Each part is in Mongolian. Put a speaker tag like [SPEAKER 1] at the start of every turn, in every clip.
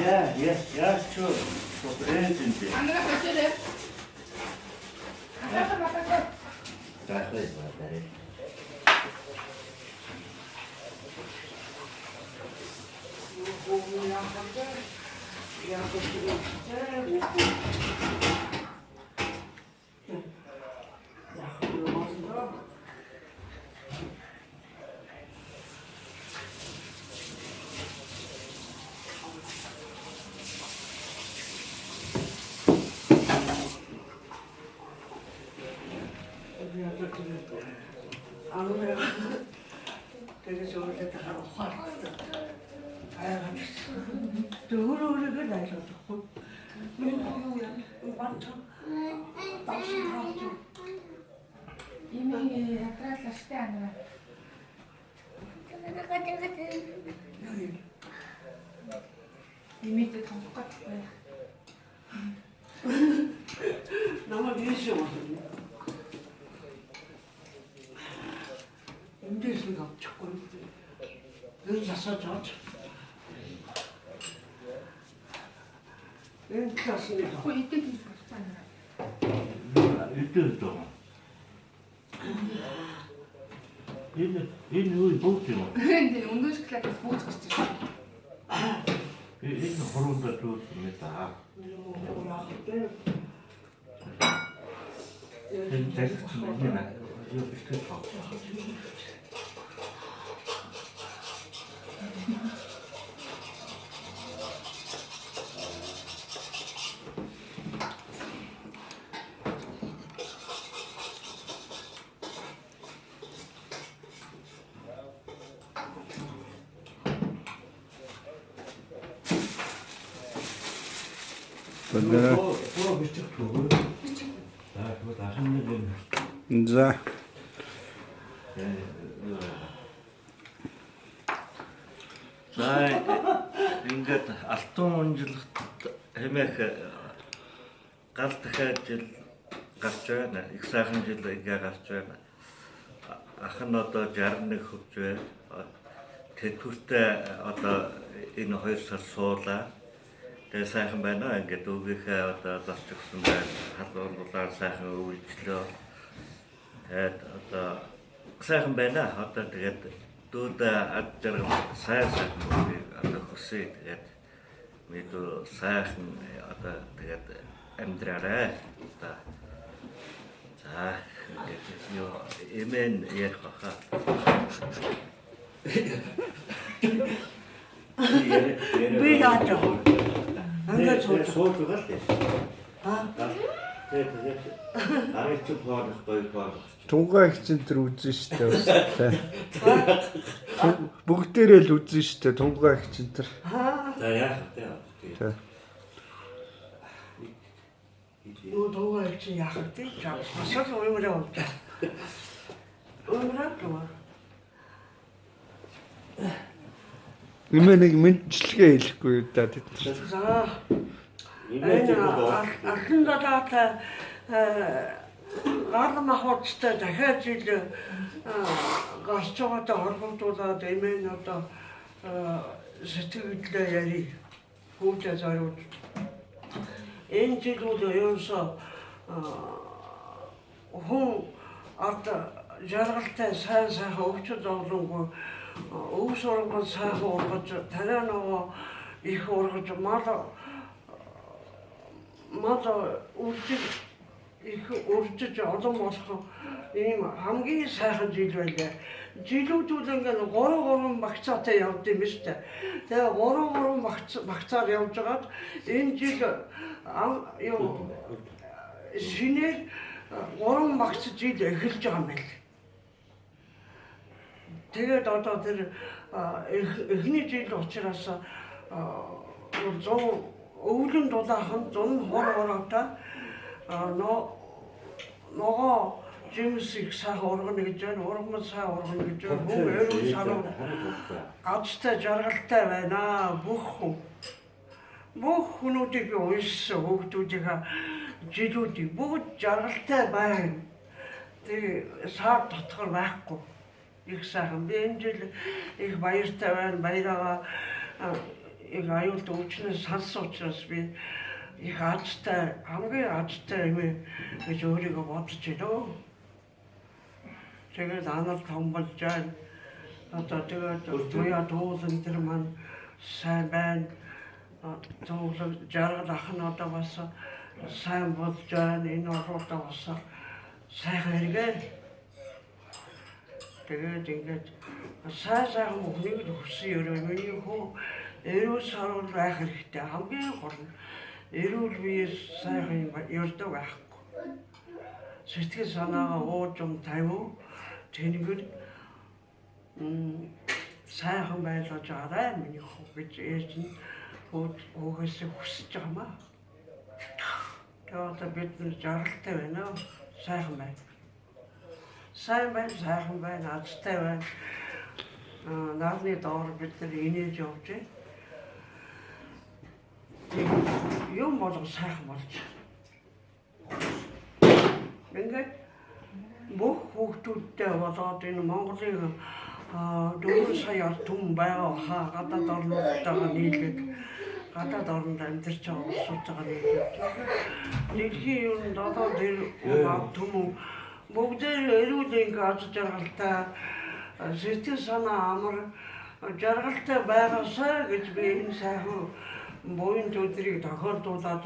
[SPEAKER 1] яач супрезэнтэй.
[SPEAKER 2] Ангара хөтөлөө.
[SPEAKER 1] Тахлаа байна.
[SPEAKER 2] Имээ ятраалаштай ангара. Имээтэй томох гэж байна.
[SPEAKER 3] Намайг ийшээ болно. Эндээс нь авчихгүй. Энэ засаж авч. Энэ классны
[SPEAKER 2] Хөө идэг гэж байна.
[SPEAKER 1] Идэв дөө. Энэ үе бүгд юм.
[SPEAKER 2] Энэ өндөр класс бууж гарч ирсэн.
[SPEAKER 1] Энэ хороонд дүүсэн юм да. Энэ текст нь нэ. Юу битгий тоо.
[SPEAKER 4] За.
[SPEAKER 1] За ингээд алтан унжилахт хэмээх гал дахиад жил гарч байна. Их сайхан жил ингээ гарч байна. Ах нь одоо 61 хөвж байна. Тэтгэвртэй одоо энэ 2 сар суулаа. Тэгээ сайхан байна. Ингээд өвгийнхээ одоо зарчсан байна. Халуурлаар сайхан өвлжлөө. Тэгээд одоо сайхан байна. Одоо тэгээд дүүд ад жаргал сайхан одоо хөсөө тэгээд мэдээ сайхан одоо тэгээд амьдраарай. Одоо за юу эмэн ярих баха.
[SPEAKER 3] би яачих. Ангар
[SPEAKER 1] сууж байгаа л дээ. Тэгээд арайч боодох гоё.
[SPEAKER 4] Тунгаа их чинь тэр үзэн штэ бас. Бүгдээрээ л үзэн штэ тунгаа их чинь тэр.
[SPEAKER 1] За яах вэ?
[SPEAKER 3] Юу дуугаа чи яах вэ? Масад уймраа авч. Уймраа гоо.
[SPEAKER 4] Имээ нэг мэдчилгээ хэлэхгүй юу да тэд.
[SPEAKER 3] За. Ахын датаа гал махуудтай дахиад жил гарч байгаадаа хоргомжуулаад эмээ нь одоо сэтгэлдээ яри хүүхдээ зориулж энэ жил үл ерөөсөө хүн ард жаргалтай сайн хөгжиж олонгүй өв сургууль сайхан ургаж танай нөгөө их ургаж мал үржиж их үржиж олон болох ийм хамгийн сайхан жил байлаа. Жилүүдүүд ингээд 3 багцаатай явд юм шүү дээ. Тэгээ 3 багцаар явж байгаад энэ жил юу шинээр 3 багц жил эхэлж байгаа юм байна. Тэгээд одоо тэр эхний жил учраас өвлөн дулаахан зун хороотой нөгөө жимсийг сайхан ургана гэж байна, ургамал сайн ургана гэж байна. Хүн эрүүл санаа азтай жаргалтай байна. Бүх хүмүүдийг уншсан хүүхдүүдийн жилүүдийг бүгд жаргалтай байна. Тэгээ сар дотгор байхгүй. Их сайхан би энэ жил их баяртай байна. Баяраа их аюулт өвчнөөс сансан учраас би их азтай хамгийн азтай юм гэж өөрийгөө бодож байна. Тэгээд анал том болж байна. Одоо тэгээд туяа дуулан тэр маань сайн байна. Туулан жаргал ах нь одоо бас сайн болж байна. Энэ оролдоо бас сайхан хэрэгээ. Тэгээд ингээд сайхан бүхнийг л хүссэн юм. Миний хөө эрүүл сарвал байх хэрэгтэй. Хамгийн гол нь эрүүл биеэс сайхан ярьдаг байхгүй. Сэтгэл санаагаа уужим тавиу тэнгэр сайхан байлгаж аваа миний хөө гэж ээж нь хөөхөөс хүсэж байгаа маа. Тэгээд бид нар жаргалтай байна. Сайхан байна. Сайн байна, сайхан байна, азтай байна. Нарны доор бид нар инээж явж байна. Юм болго сайхан болж. Ингээд бүх хүүхдүүдтэй болоод энэ Монголын 4 сая түн байгаа гадаад орнуудтайгаа нийлээд гадаад орнд амьдарч байгаа улсуудтайгаа нийлээд дэлхийн ер нь додоо дээр түмэн бүгдээр эрүүл ингээ аз жаргалтай сэтгэл санаа амар жаргалтай байгаасаа гэж би энэ сайхан буян төдрийг тохиолдуулаад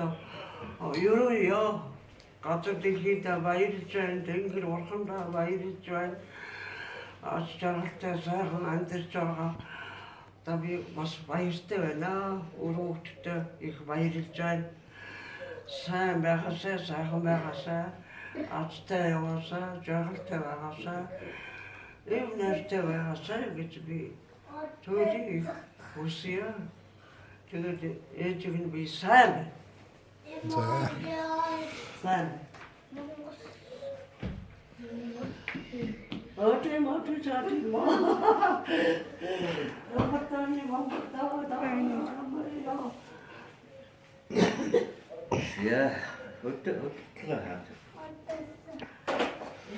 [SPEAKER 3] ерөөё газар дэлхийдээ баярлж байна, тэнгэр урхандаа баярлж байна. Аз жаргалтай сайхан амьдарч байгаа. Одоо би бас баяртай байна. Өрөөгчтэй их баярлж байна. Сайн байгаасаа, сайхан байгаасаа, азтай яваасаа, жаргалтай байгаасаа, эв нартай байгаасаа гэж би төлөй хүсье. Тэгээд ээжиг нь би сайн. Сайн. 어제 뭐도 저리 뭐. 너무다니 뭐다 정말요.
[SPEAKER 1] Ja, 어떻게 하죠?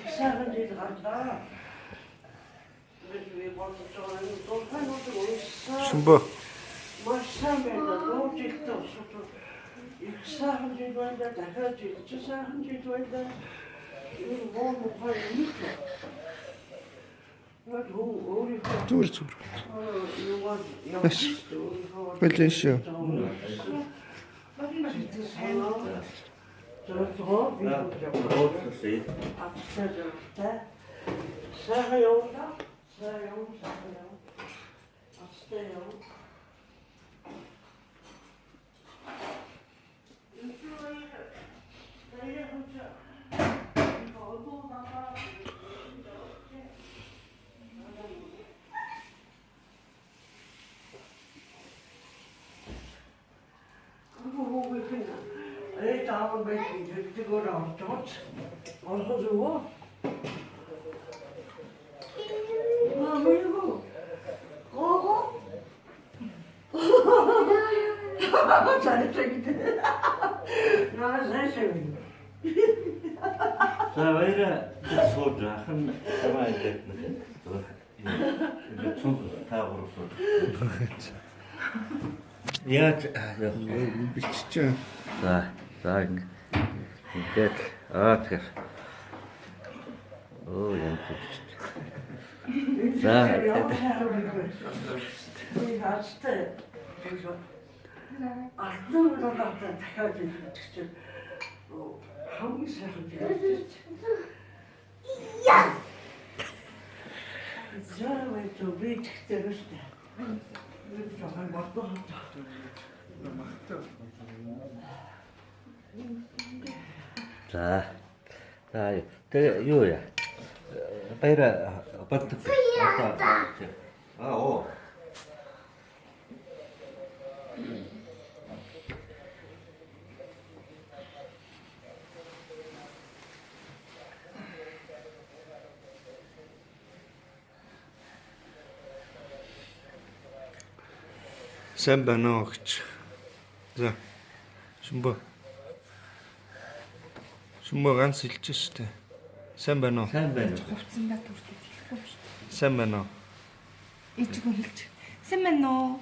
[SPEAKER 3] 이상한 일 간다. 왜 벌써 저는 또 파놓고 있어.
[SPEAKER 4] 순보.
[SPEAKER 3] 마사면도 노직도 수도 이상한 일 간다. 내가 진짜 이상한 일 간다. 이거 뭐 봐야 이거.
[SPEAKER 4] Зүгээр зүгээр. Бэлэншээ.
[SPEAKER 3] Ey, tamam ben gitti går avstått. Och så. Vad vill du? Gå. Sen çekti. Ne sen
[SPEAKER 1] За баяраа сууд ахын таваа идэх нэг. Энэ цог таагур сууд. Яаж
[SPEAKER 4] Биччихэ.
[SPEAKER 1] за ингээд тэгэхээр юм чи. За
[SPEAKER 3] 이 아스테 그래서 아스테로 갔다 다가지 직접 한국 사람들이 야! 저왜 저 비트 때렸대. 왜 저걸 먹고 한다.
[SPEAKER 1] За тэгээ юу яа? Баяра бат. Оо.
[SPEAKER 4] Сайн байна уу гэж. За. Шүмбө. Шүмбө ганц хэлж штэ. Сайн байна уу?
[SPEAKER 1] Сайн байна.
[SPEAKER 2] Хувцсандаа төртөж хэлэхгүй шүү дээ.
[SPEAKER 4] Сайн байна уу?
[SPEAKER 2] Ээжгүй хэлж. Сайн байна уу?